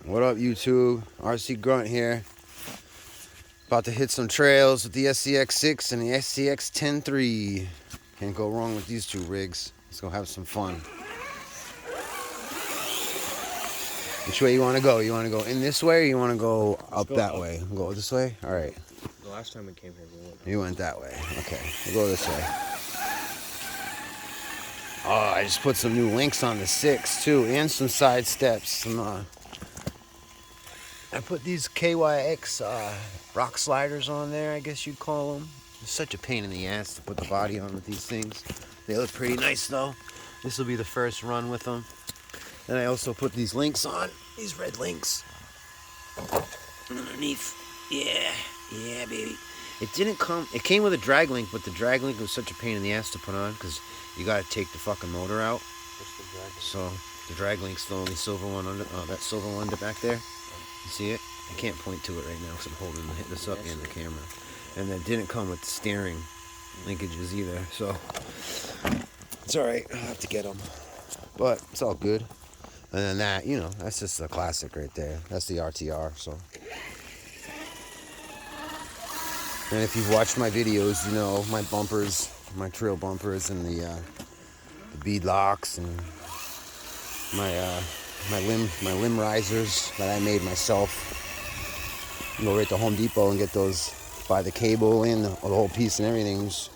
What up, YouTube? RC Grunt here. About to hit some trails with the SCX6 and the SCX 10.3. Can't go wrong with these two rigs. Let's go have some fun. Which way you want to go? You want to go in this way or you want to go up that way? Go this way? Alright. The last time we came here, we went. You went that way. Okay. We'll go this way. Oh, I just put some new links on the 6 too, and some side steps. I put these KYX rock sliders on there, I guess you'd call them. It's such a pain in the ass to put the body on with these things. They look pretty nice though. This will be the first run with them. Then I also put these links on, these red links. Underneath. Yeah, baby. It came with a drag link, but the drag link was such a pain in the ass to put on because you gotta take the fucking motor out. What's the drag link? So the drag link's the only silver one under, that silver one back there. You see it? I can't point to it right now because I'm holding this up in the camera. And that didn't come with steering linkages either, so it's alright. I'll have to get them. But it's all good. And then that, you know, that's just a classic right there. That's the RTR, so. And if you've watched my videos, you know my bumpers, my trail bumpers, and the bead locks, and my limb risers that I made myself. You go right to Home Depot and get those, buy the cable and the whole piece and everything. Just,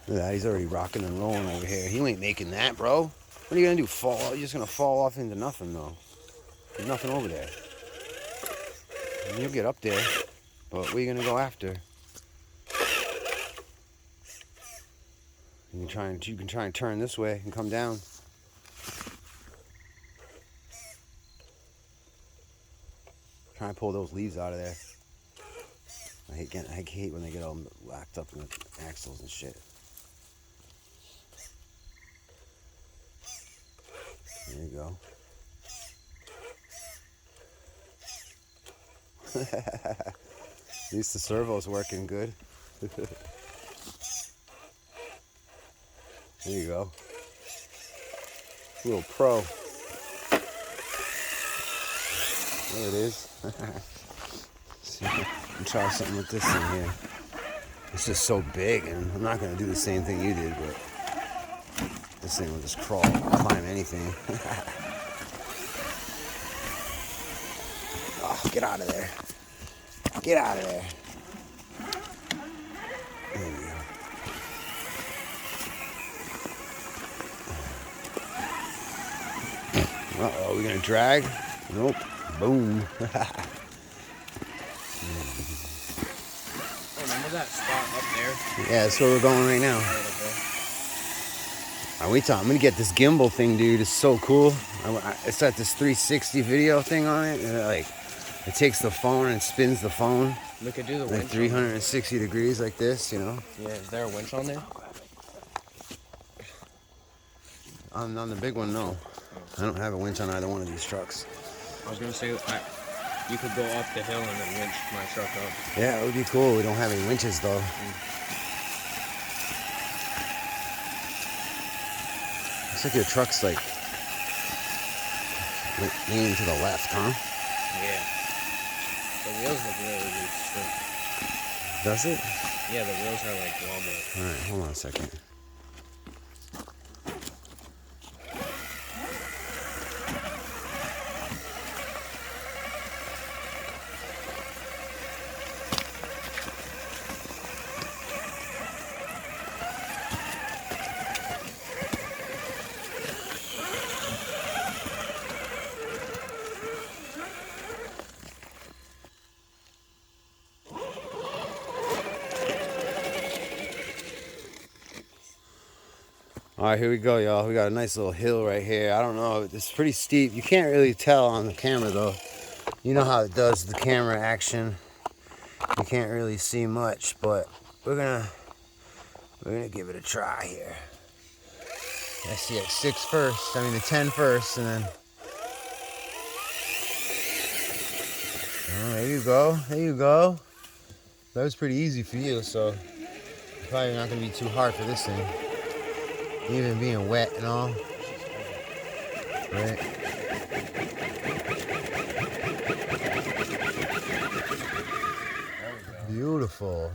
look at that, he's already rocking and rolling over here. He ain't making that, bro. What are you gonna do? Fall? You're just gonna fall off into nothing, though. There's nothing over there. And you'll get up there, but what are you gonna go after? You can try and turn this way and come down. Try and pull those leaves out of there. I hate when they get all whacked up in the axles and shit. There you go. At least the servo's working good. There you go. Little pro. There it is. See, I'm trying something with this thing here. It's just so big, and I'm not going to do the same thing you did, but this thing will just climb anything. Oh, get out of there. Get out of there. There you go. Uh-oh, we're going to drag? Nope. Boom. Remember that spot up there? Yeah, that's where we're going right now. I'm gonna get this gimbal thing, dude. It's so cool. It's got this 360 video thing on it. And it takes the phone and spins the phone. We could do the like winch 360 degrees like this, you know. Yeah, is there a winch on there? On the big one, no. I don't have a winch on either one of these trucks. I was gonna say you could go up the hill and then winch my truck up. Yeah, it would be cool. We don't have any winches though. Looks like your truck's like leaning to the left, huh? Yeah. The wheels look really straight. Does it? Yeah, the wheels are like wobbly. Alright, hold on a second. Alright, here we go, y'all. We got a nice little hill right here. I don't know, it's pretty steep. You can't really tell on the camera though. You know how it does the camera action. You can't really see much, but we're gonna give it a try here. SCX 6 first, I mean the 10 first, and then oh, there you go, there you go. That was pretty easy for you, so probably not gonna be too hard for this thing. Even being wet and all. Right? Beautiful.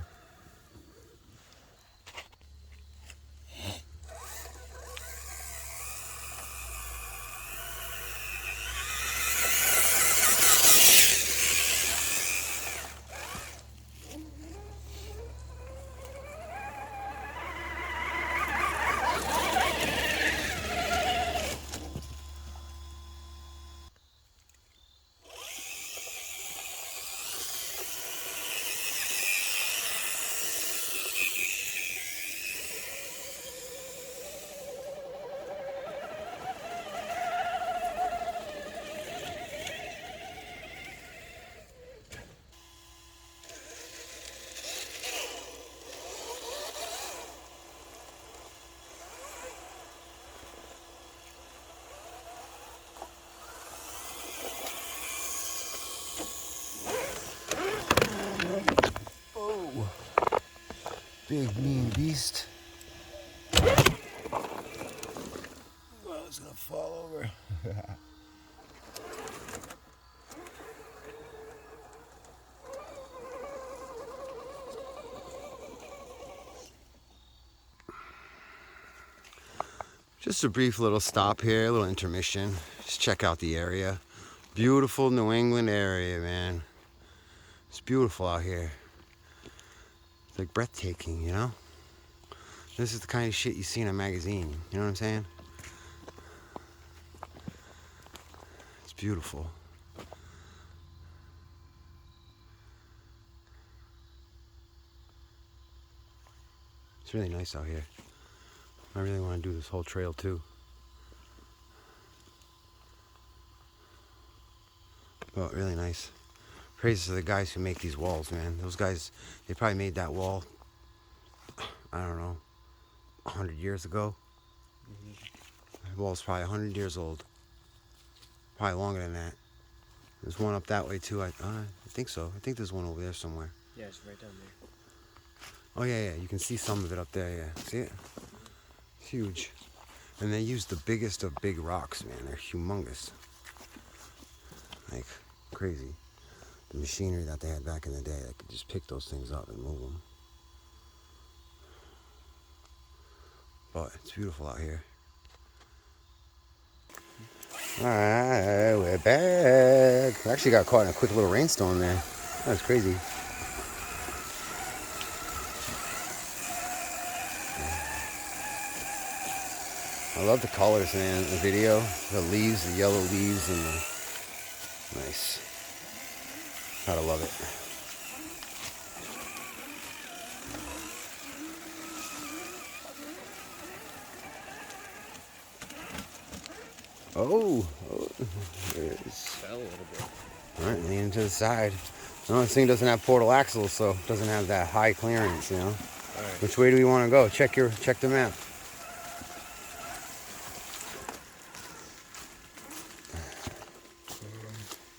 Big mean beast. Oh, it's gonna fall over. Just a brief little stop here, a little intermission. Just check out the area. Beautiful New England area, man. It's beautiful out here. It's like breathtaking, you know? This is the kind of shit you see in a magazine. You know what I'm saying? It's beautiful. It's really nice out here. I really want to do this whole trail too. But really nice. Praises to the guys who make these walls, man. Those guys, they probably made that wall, I don't know, 100 years ago. The wall's probably 100 years old. Probably longer than that. There's one up that way too. I think so. I think there's one over there somewhere. Yeah, it's right down there. Oh yeah, you can see some of it up there, yeah. See it? It's huge. And they use the biggest of big rocks, man. They're humongous. Like, crazy. The machinery that they had back in the day, they could just pick those things up and move them. But it's beautiful out here. Alright, we're back. I actually got caught in a quick little rainstorm there. That was crazy. I love the colors, man, in the video. The leaves, the yellow leaves, and the... Nice. Gotta love it. Oh, there it is. Fell a little bit. All right, leaning to the side. No, this thing doesn't have portal axles, so it doesn't have that high clearance, you know. All right. Which way do we want to go? Check the map.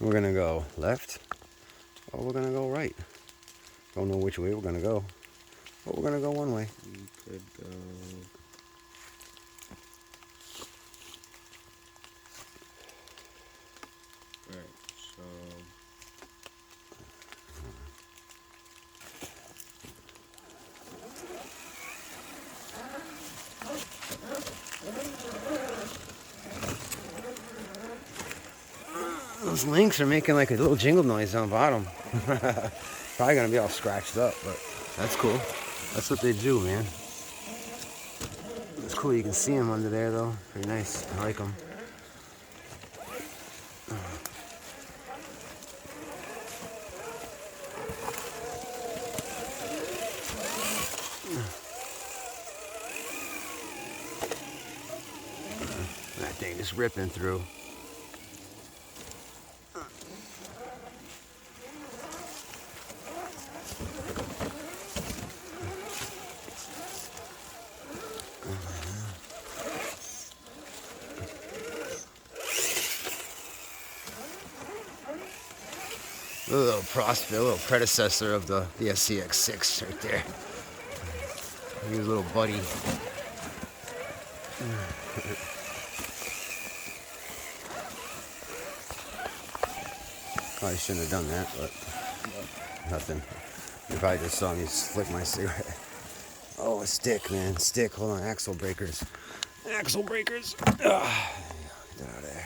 We're gonna go left, or we're gonna go right. Don't know which way we're gonna go, but we're gonna go one way. We could go. All right, so. Those links are making like a little jingle noise on the bottom. Probably gonna be all scratched up, but that's cool. That's what they do, man. It's cool. You can see them under there, though. Pretty nice. I like them. That thing is ripping through. A little predecessor of the SCX6 right there. He's a little buddy. Probably shouldn't have done that, but nothing. You probably just saw me flick my cigarette. Oh, a stick, man. Stick. Hold on. Axle breakers. Axle breakers. Ugh. Get out of there.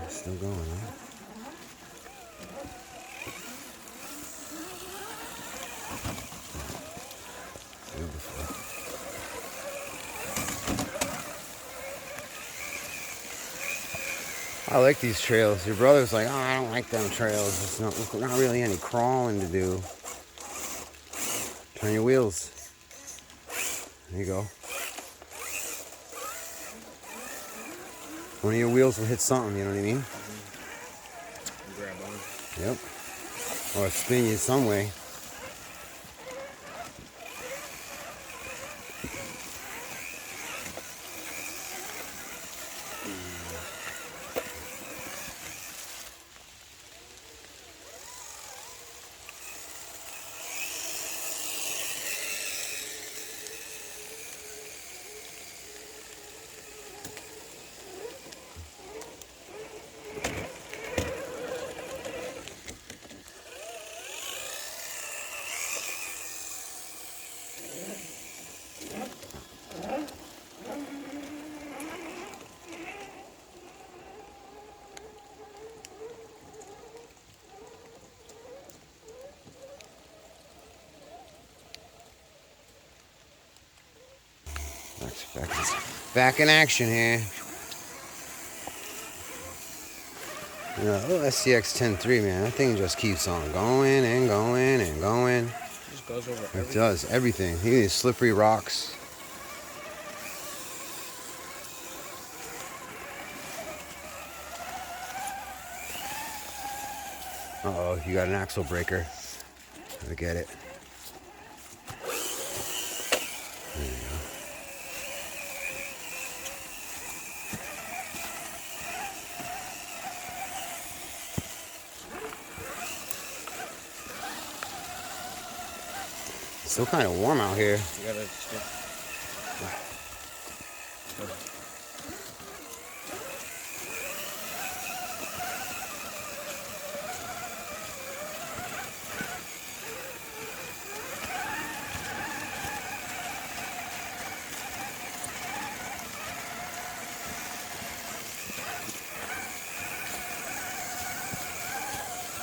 Still going, huh? Beautiful. I like these trails. Your brother's like, oh, I don't like them trails. It's not really any crawling to do. Turn your wheels. There you go. One of your wheels will hit something, you know what I mean? Grab on. Yep. Or spin you some way. Back in action here. Oh, SCX 10.3, man. That thing just keeps on going and going and going. It just goes over everything. It does everything. Even these slippery rocks. Uh-oh, you got an axle breaker. Gotta get it. There you go. It's still kind of warm out here. You gotta stick.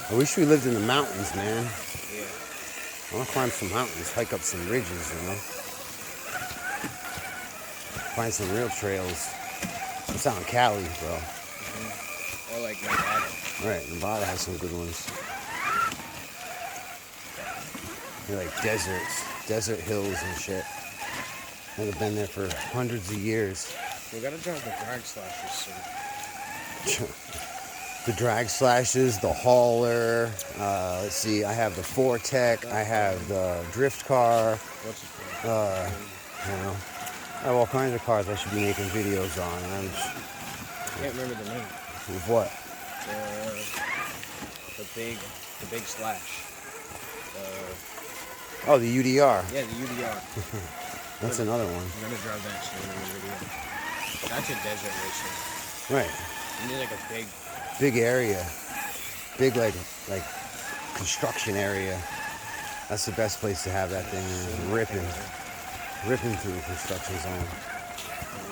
I wish we lived in the mountains, man. Yeah. I want to climb some mountains, hike up some ridges, you know. Find some real trails. It's out in Cali, bro. Mm-hmm. Or like Nevada. Right, Nevada has some good ones. They're like deserts, desert hills and shit. I've been there for hundreds of years. We gotta drive the drag slashers soon. The drag slashes, the hauler. Let's see, I have the Fortec, I have the drift car. What's it called? You know, I have all kinds of cars I should be making videos on. And I'm just, I can't remember the name. with what? The big slash. Oh, the UDR. Yeah, the UDR. That's another one. I'm gonna drive that soon in the video. That's a desert racer. Right. You need like a big area. Big like construction area. That's the best place to have that thing ripping through the construction zone.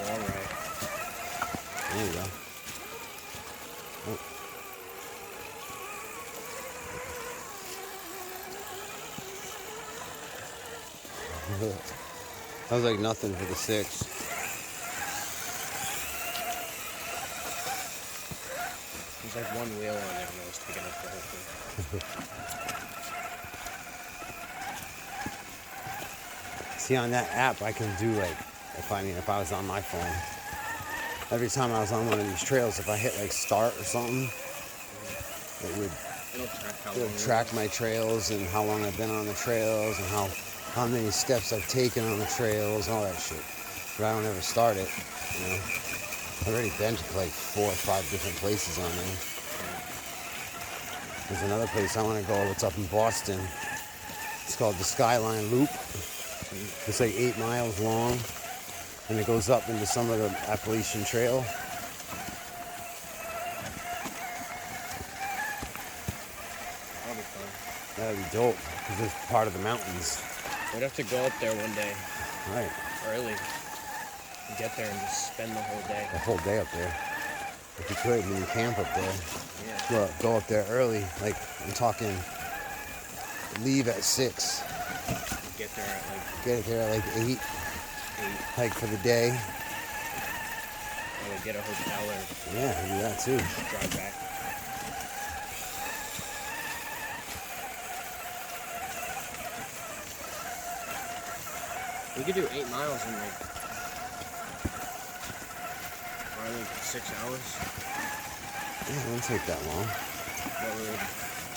All right. There you go. Oh. That was like nothing for the 6. There's like one wheel on there and I was taking up the whole thing. See, on that app, I can do like, if I was on my phone, every time I was on one of these trails, if I hit like start or something, it'll track my trails and how long I've been on the trails and how many steps I've taken on the trails, all that shit. But I don't ever start it, you know. I've already been to like 4 or 5 different places on there. There's another place I want to go. It's up in Boston. It's called the Skyline Loop. It's like 8 miles long. And it goes up into some of the Appalachian Trail. That'll be fun. That'd be dope, because it's part of the mountains. We'd have to go up there one day, Right. early, and get there and just spend the whole day. The whole day up there. If you could, when you camp up there. Yeah. Well, go up there early. Like, I'm talking, leave at 6. Get there at like Get there at like 8. 8. Hike for the day. And we'd get a hotel or Yeah, do that too. drive back. We could do 8 miles in like probably 6 hours. Yeah, it won't take that long. But we would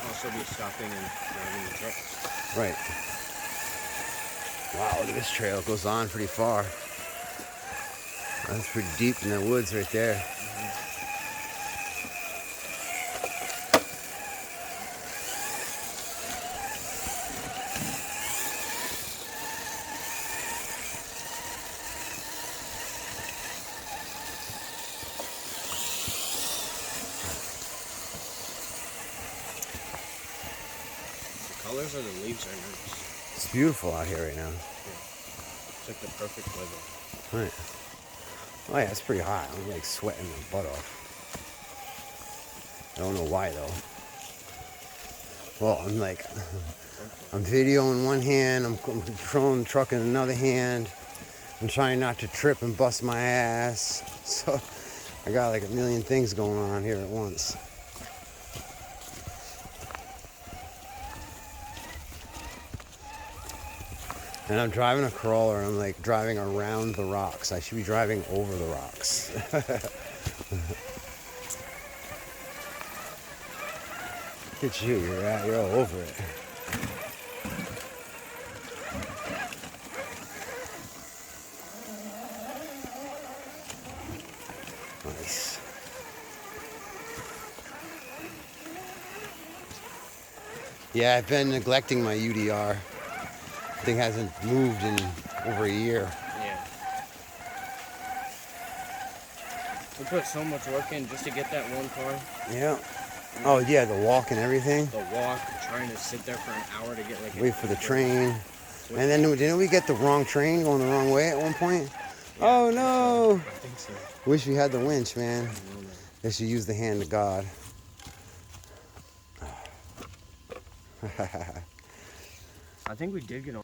also be stopping and driving the trucks. Right. Wow, look at this trail. It goes on pretty far. That's pretty deep in the woods right there. The colors of the leaves are nice. It's beautiful out here right now. It's like the perfect weather. Right. Oh yeah, it's pretty hot. I'm like sweating my butt off. I don't know why though. Well, I'm like, I'm videoing one hand, I'm controlling the truck in another hand. I'm trying not to trip and bust my ass. So I got like a million things going on here at once. And I'm driving a crawler, and I'm like driving around the rocks. I should be driving over the rocks. Look at you, you're all over it. Nice. Yeah, I've been neglecting my UDR. Thing hasn't moved in over a year. Yeah. We put so much work in just to get that one car. Yeah. Oh yeah, the walk and everything. The walk, trying to sit there for an hour to get like Wait for the train. And then didn't we get the wrong train going the wrong way at one point? Yeah, Oh no! I think so. Wish we had the winch, man. I don't know, man. Guess you use the hand of God. I think we did get on.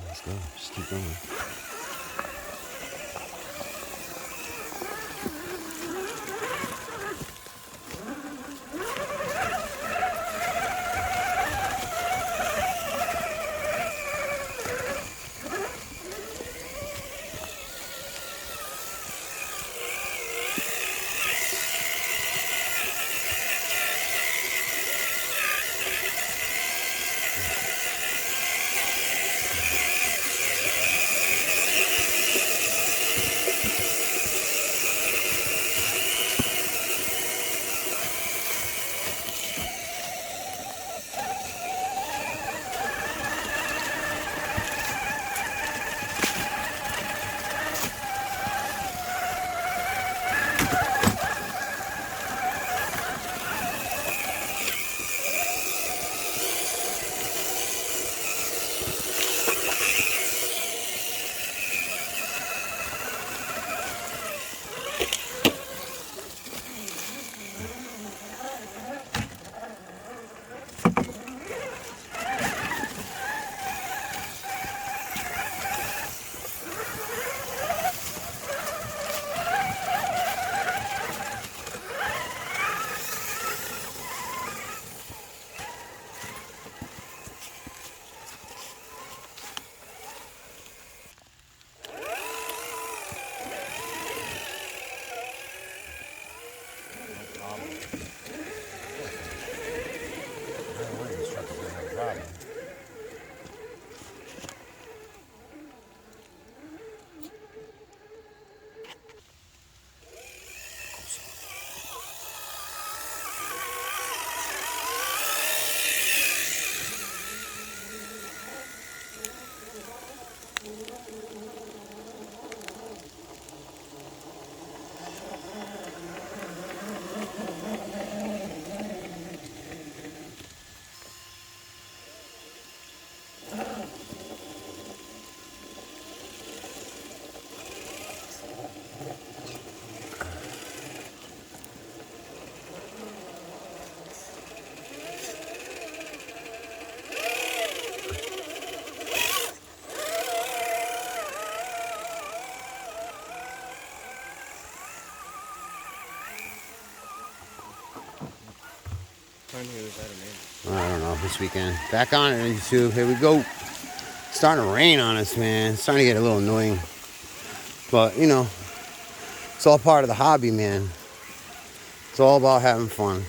Let's go. Just keep going. I don't know, this weekend. Back on it on YouTube. Here we go. It's starting to rain on us, man. It's starting to get a little annoying. But, you know, it's all part of the hobby, man. It's all about having fun.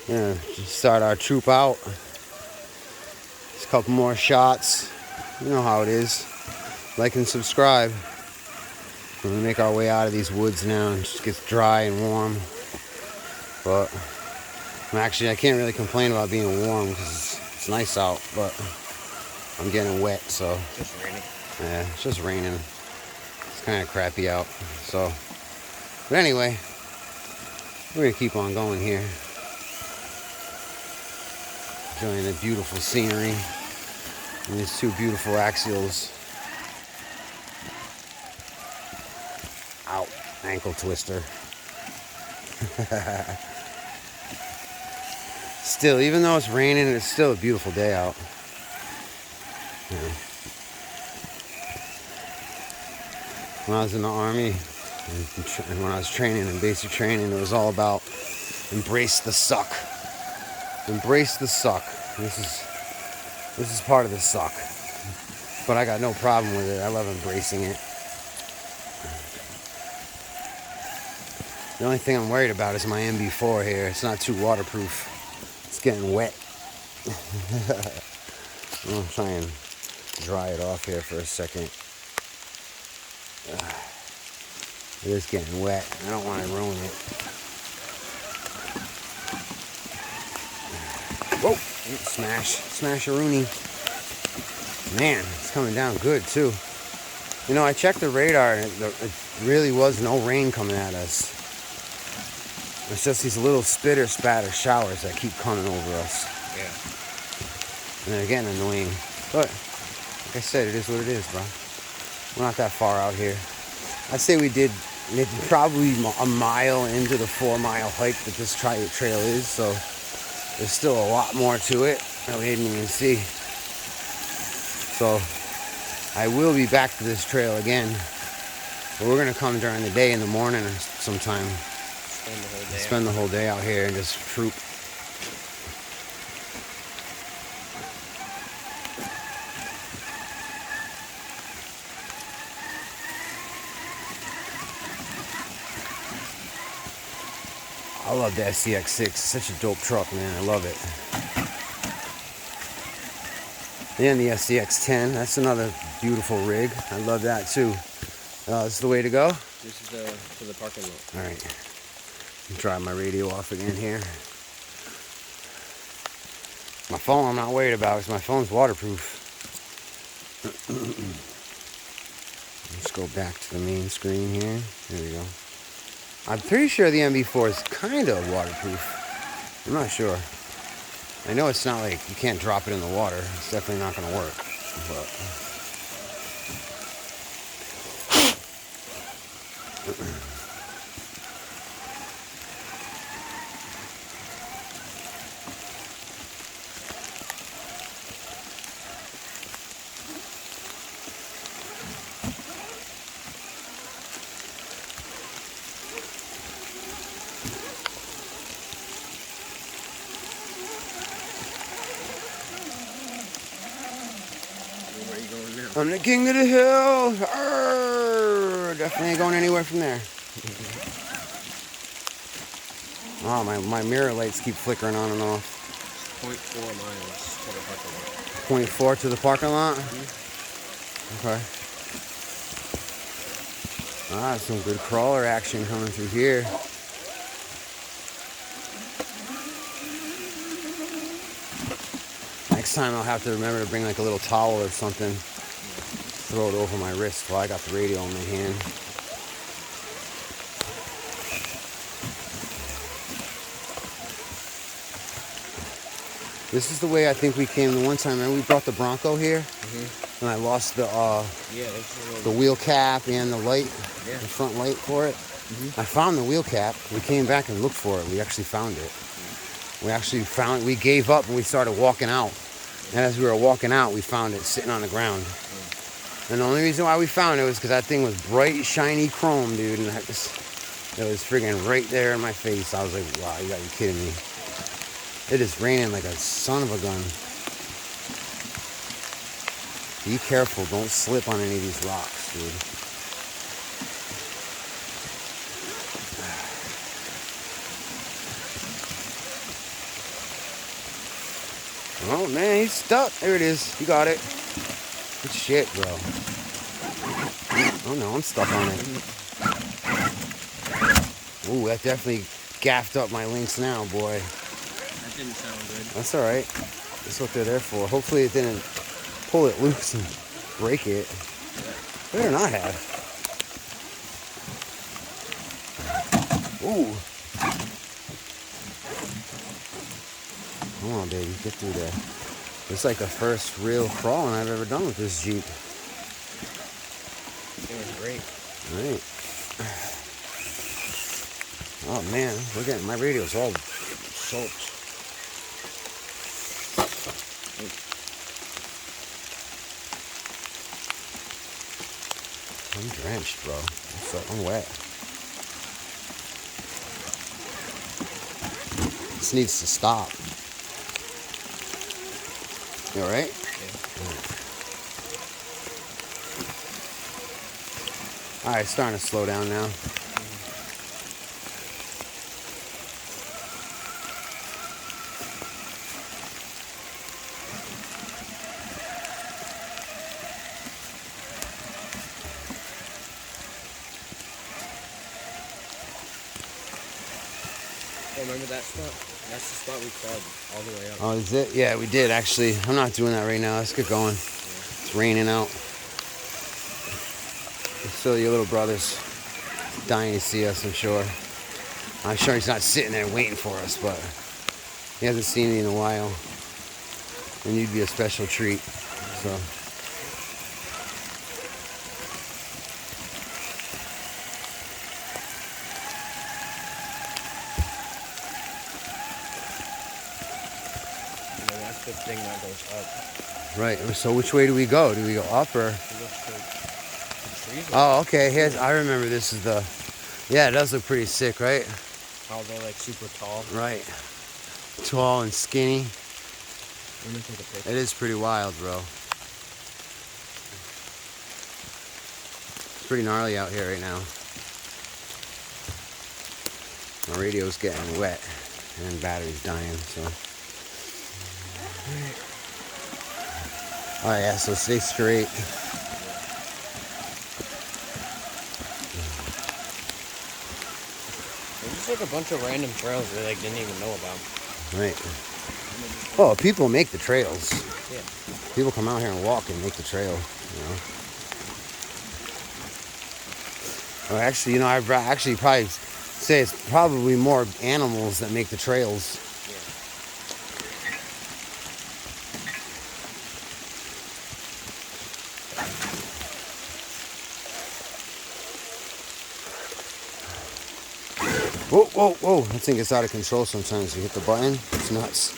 Yeah, just start our troop out. Just a couple more shots. You know how it is. Like and subscribe. We make our way out of these woods now and it just gets dry and warm. But actually, I can't really complain about being warm because it's nice out, but I'm getting wet, so. It's just raining. Yeah, it's just raining. It's kind of crappy out, so. But anyway, we're gonna keep on going here. Enjoying the beautiful scenery and these two beautiful axials. Ow, ankle twister. Still, even though it's raining, it's still a beautiful day out. Yeah. When I was in the Army, and when I was training in basic training, it was all about embrace the suck. Embrace the suck. This is part of the suck. But I got no problem with it. I love embracing it. The only thing I'm worried about is my MB4 here. It's not too waterproof. It's getting wet. I'm gonna try and dry it off here for a second. It is getting wet. I don't want to ruin it. Whoa! Smash-a-rooney. Man, it's coming down good too. You know, I checked the radar and it really was no rain coming at us. It's just these little spitter-spatter showers that keep coming over us. Yeah. And they're getting annoying. But, like I said, it is what it is, bro. We're not that far out here. I'd say we did maybe probably a mile into the 4-mile hike that this trail is, so there's still a lot more to it that we didn't even see. So, I will be back to this trail again. But we're going to come during the day in the morning or sometime. Spend the whole day out here and just troop. I love the SCX6. It's such a dope truck, man. I love it. And the SCX10. That's another beautiful rig. I love that too. This is the way to go? This is to the parking lot. All right. Drive my radio off again here. My phone I'm not worried about because my phone's waterproof. Let's go back to the main screen here. There we go. I'm pretty sure the MB4 is kind of waterproof. I'm not sure. I know it's not like you can't drop it in the water. It's definitely not going to work. But I'm the king of the hill. Arr, definitely ain't going anywhere from there. Oh, my mirror lights keep flickering on and off. 0.4 miles to the parking lot. 0.4 to the parking lot? Okay. Ah, some good crawler action coming through here. Next time I'll have to remember to bring like a little towel or something. throw it over my wrist while I got the radio in my hand. This is the way I think we came the one time. Remember we brought the Bronco here? And I lost the wheel cap and the light, the front light for it. I found the wheel cap. We came back and looked for it. We actually found it. We gave up and we started walking out. And as we were walking out, we found it sitting on the ground. And the only reason why we found it was because that thing was bright, shiny chrome, dude. And it was friggin' right there in my face. I was like, wow, you gotta be kidding me. It is raining like a son of a gun. Be careful, don't slip on any of these rocks, dude. Oh man, he's stuck. There it is. You got it. Good shit, bro. Oh no, I'm stuck on it. Ooh, that definitely gaffed up my links now, boy. That didn't sound good. That's alright. That's what they're there for. Hopefully it didn't pull it loose and break it. Better not have. Ooh. Come on, baby. Get through there. It's like the first real crawling I've ever done with this Jeep. It was great. Alright. Oh man, we're getting my radio's all soaked. I'm drenched, bro. I'm wet. This needs to stop. You alright? Yeah. Alright, it's starting to slow down now. Remember that spot? That's the spot we crawled all the way up. Oh, is it? Yeah, we did actually. I'm not doing that right now. Let's get going. It's raining out. So your little brother's dying to see us, I'm sure. I'm sure he's not sitting there waiting for us, but he hasn't seen me in a while. And you'd be a special treat. So. The thing that goes up. Right. So which way do we go? Do we go up or? We go straight. The trees Oh, okay. Here's. I remember this is the. Yeah, it does look pretty sick, right? how they're like super tall. Right. Tall and skinny. Let me take a picture. It is pretty wild, bro. It's pretty gnarly out here right now. My radio's getting wet and battery's dying, so. Oh yeah, so stay straight. There's just like a bunch of random trails we like didn't even know about. Right. Oh, people make the trails. Yeah. People come out here and walk and make the trail, you know. Or actually, you know, I'd actually probably say it's probably more animals that make the trails. Whoa, whoa, whoa. That thing gets out of control sometimes. You hit the button, it's nuts.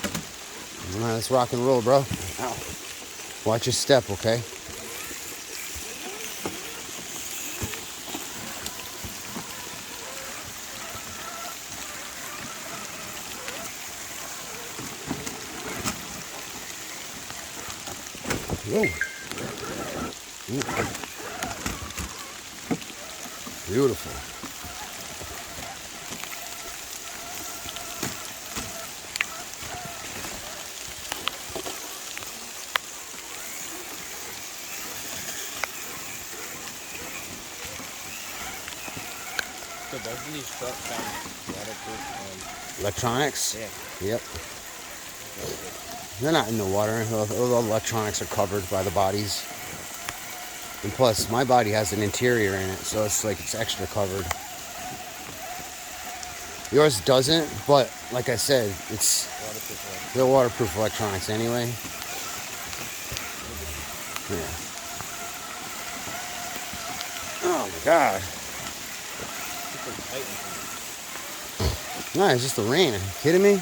All right, let's rock and roll, bro. Ow. Watch your step, okay? Whoa. Ooh. Beautiful. So both of these trucks have waterproof Electronics? Yeah. Yep. They're not in the water. All the electronics are covered by the bodies. And plus, my body has an interior in it, so it's like it's extra covered. Yours doesn't, but like I said, it's they're waterproof electronics anyway. Yeah. Oh my God. No, it's just the rain. Are you kidding me? Yeah.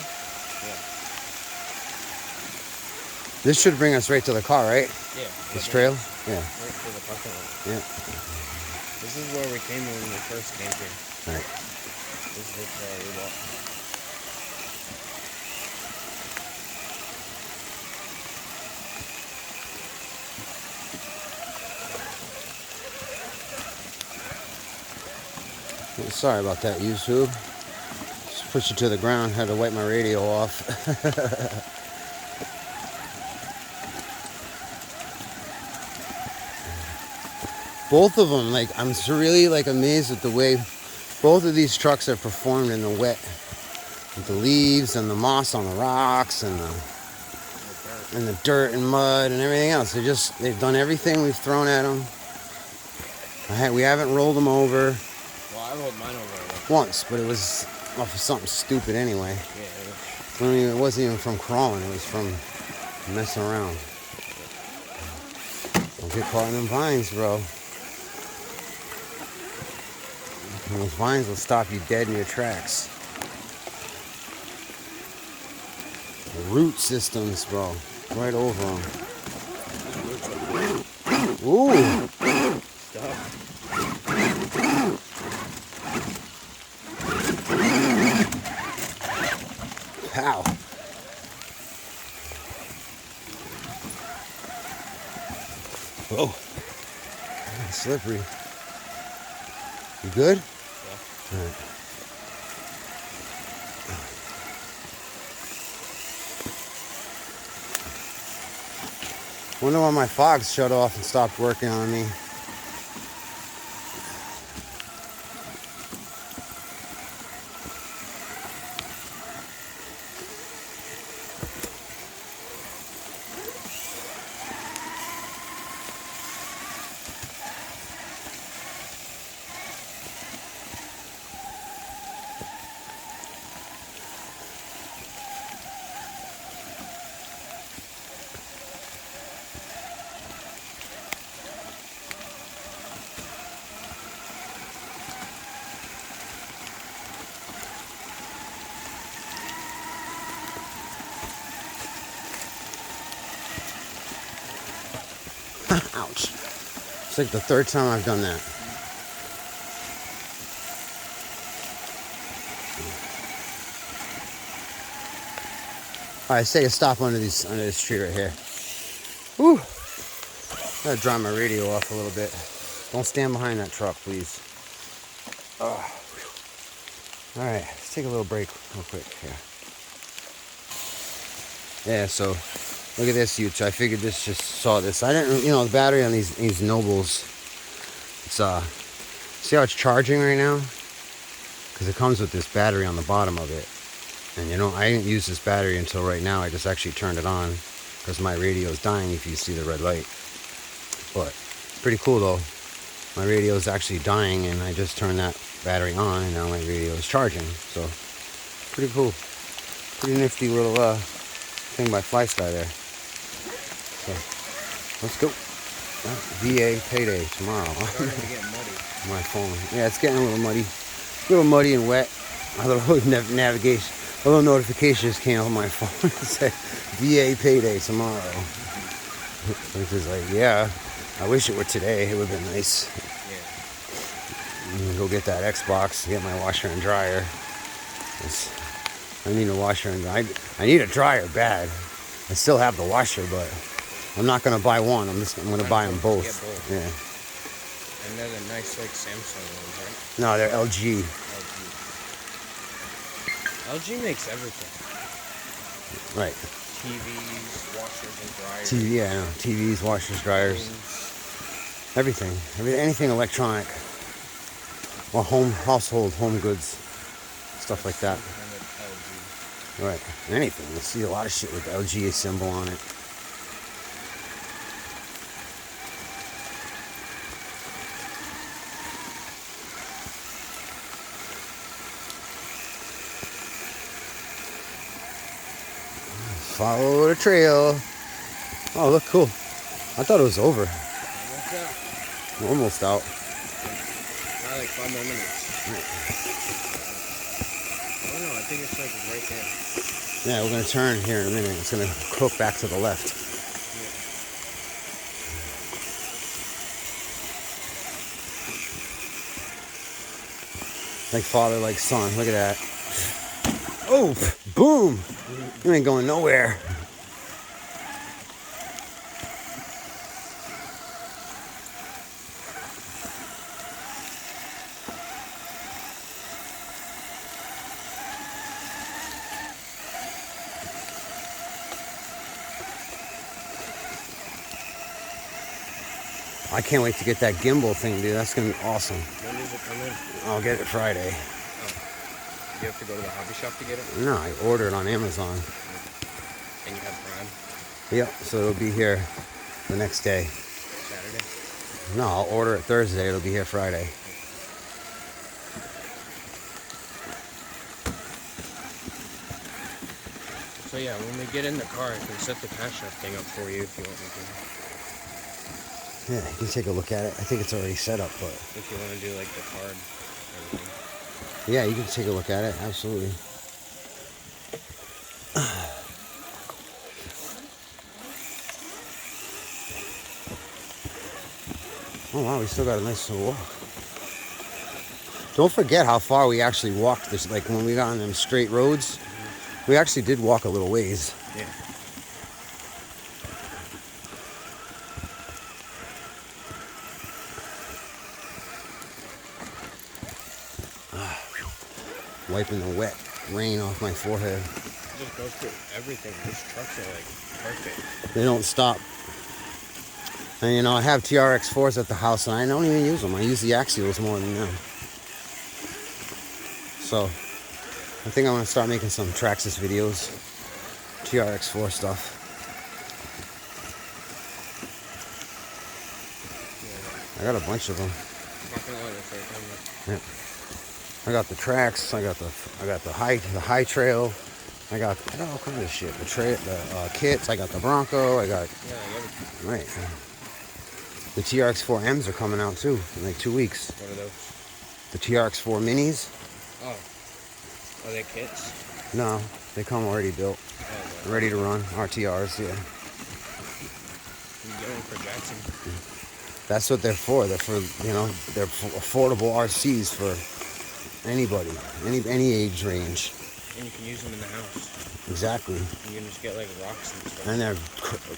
This should bring us right to the car, right? Yeah. This trail? Yeah. Right to the parking lot. Yeah. This is where we came when we first came here. Right. This is the trail we walked. Sorry about that, YouTube. Just pushed it to the ground. Had to wipe my radio off. Both of them, like, I'm really like amazed at the way both of these trucks have performed in the wet, with the leaves and the moss on the rocks and the dirt and mud and everything else. They've done everything we've thrown at them. We haven't rolled them over. Well, I rolled mine over once, but it was off of something stupid anyway. Yeah. It wasn't even from crawling. It was from messing around. Don't get caught in them vines, bro. And those vines will stop you dead in your tracks. The root systems, bro. Right over them. Ooh. Stop. Pow. Whoa. Slippery. You good? Yeah. All right. Wonder why my fogs shut off and stopped working on me. Ouch. It's like the third time I've done that. Alright, say a stop under this tree right here. Whew. Gotta dry my radio off a little bit. Don't stand behind that truck, please. Alright, let's take a little break real quick here. Yeah, so look at this, Utes. I figured just saw this. I didn't, the battery on these Nobles. It's see how it's charging right now? Because it comes with this battery on the bottom of it. And I didn't use this battery until right now. I just actually turned it on because my radio is dying if you see the red light. But pretty cool though. My radio is actually dying and I just turned that battery on and now my radio is charging. So pretty cool. Pretty nifty little thing by Fly Sky there. So let's go. VA payday tomorrow. Starting to get muddy. My phone. Yeah, it's getting a little muddy. A little muddy and wet. A little navigation. A little notification just came on my phone. It said VA payday tomorrow. Which is like, yeah, I wish it were today. It would have been nice. Yeah. Go get that Xbox, get my washer and dryer. I need a washer and dryer. I need a dryer bad. I still have the washer, but I'm not gonna buy one. I'm gonna buy them both. Yeah. And they're the nice like Samsung ones, right? No, they're LG. LG makes everything. Right. TVs, washers and dryers. TVs, washers, dryers, everything. Anything electronic. Or household, home goods, stuff like that. Right. Anything. You see a lot of shit with the LG symbol on it. Follow the trail. Oh, look cool. I thought it was over. We're almost out. Probably like 5 more minutes. Oh no, I think it's like right there. Yeah, we're gonna turn here in a minute. It's gonna hook back to the left. Like father, like son. Look at that. Oh, boom! You ain't going nowhere. I can't wait to get that gimbal thing, dude. That's gonna be awesome. When does it come in? I'll get it Friday. Oh. You have to go to the hobby shop to get it? No, I ordered it on Amazon. And you have Prime? Yep, so it'll be here the next day. Saturday? No, I'll order it Thursday. It'll be here Friday. So yeah, when we get in the car, I can set the cash app thing up for you if you want me to. Yeah, you can take a look at it. I think it's already set up, but... If you want to do like the card and everything. Yeah, you can take a look at it. Absolutely. Oh, wow, we still got a nice little walk. Don't forget how far we actually walked this. Like, when we got on them straight roads, we actually did walk a little ways. Yeah. Wiping the wet rain off my forehead. It just goes through everything. These trucks are like perfect. They don't stop. And you know, I have TRX4s at the house and I don't even use them. I use the axials more than them. So, I think I'm going to start making some Traxxas videos. TRX4 stuff. I got a bunch of them. Yeah. I got the tracks. I got the high trail. I got all kinds of shit. The kits. I got the Bronco. I got right. The TRX4Ms are coming out too in like 2 weeks. What are those? The TRX4 minis. Oh. Are they kits? No, they come already built, ready to run. RTRs, yeah. You get one for Jackson. That's what they're for. They're for, you know, they're affordable RCs for anybody, any age range. And you can use them in the house. Exactly. You can just get like rocks and stuff. And they're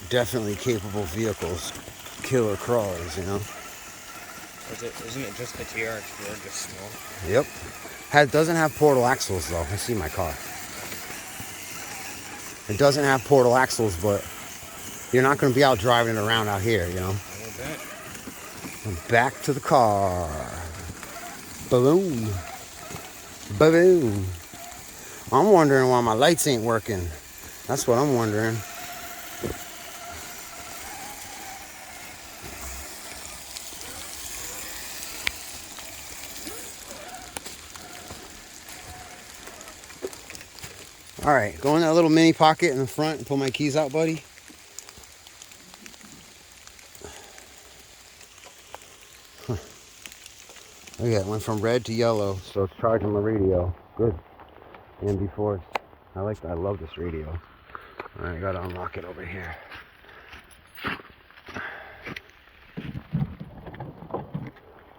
definitely capable vehicles, killer crawlers, you know. Isn't it just the TRX4, just small? Yep. Doesn't have portal axles though. I see my car. It doesn't have portal axles, but you're not going to be out driving it around out here, you know. I bet. Back to the car. Boom. Boom. I'm wondering why my lights ain't working. That's what I'm wondering. All right, go in that little mini pocket in the front and pull my keys out, buddy. Huh. Look at it, went from red to yellow, so it's charging my radio. Good. And before, I love this radio. All right, I gotta unlock it over here.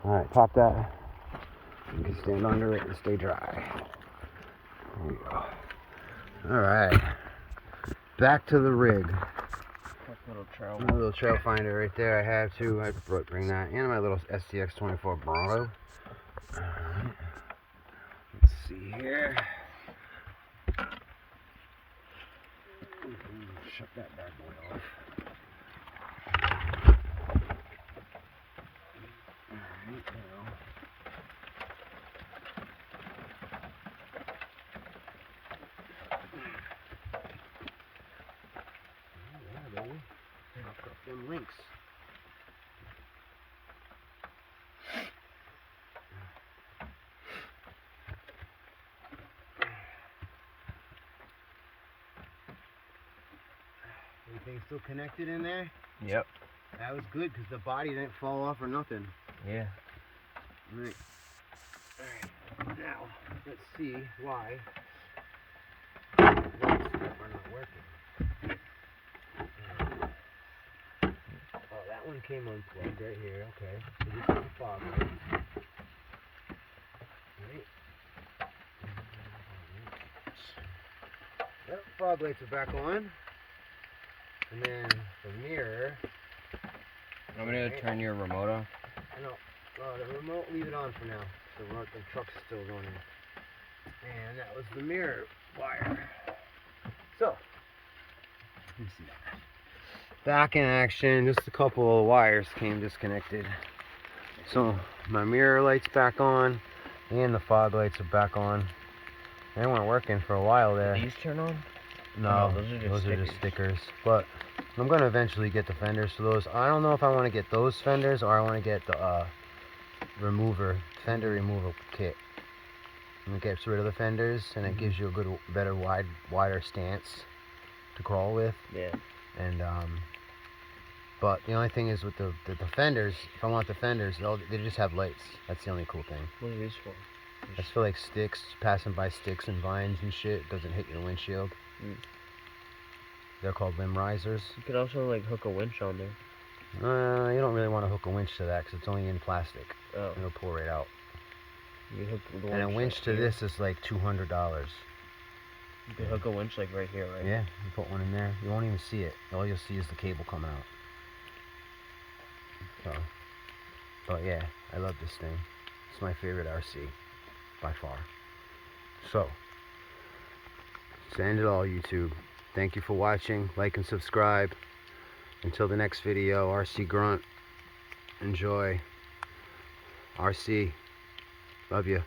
All right, pop that. You can stand under it and stay dry. There you go. All right, back to the rig. My little trail finder right there. I have to. I bring that, and my little STX24 Bronco. All right. Let's see here. Shut that bad boy off. All right, now. Yeah, baby. Knock up them links. everything still connected in there? Yep. That was good because the body didn't fall off or nothing. Yeah. Right. Alright, now let's see why lights are not working. Oh, that one came unplugged right here. Okay, so this is the fog light. Right. Yep, fog lights are back on. And then the mirror. I'm gonna turn your remote off. No, the remote, leave it on for now. The truck's still running. And that was the mirror wire. So, let me see that. Back in action, just a couple of wires came disconnected. So, my mirror light's back on, and the fog lights are back on. They weren't working for a while there. Did these turn on? No, those are just stickers. But I'm going to eventually get the fenders for those. I don't know if I want to get those fenders or I want to get the fender removal kit. And it gets rid of the fenders and it gives you a good, better, wider stance to crawl with. Yeah. And but the only thing is with the fenders, if I want the fenders, they just have lights. That's the only cool thing. What are these for? That's for like sticks, passing by sticks and vines and shit. It doesn't hit your windshield. They're called limb risers. You could also like hook a winch on there. You don't really want to hook a winch to that because it's only in plastic. Oh. It'll pull right out. You hook the And a winch to this is like $200. You can hook a winch like right here, right? Yeah, you put one in there. You won't even see it. All you'll see is the cable coming out. So, but yeah, I love this thing. It's my favorite RC by far. So, to end it all, YouTube. Thank you for watching. Like and subscribe. Until the next video, RC Grunt. Enjoy. RC. Love you.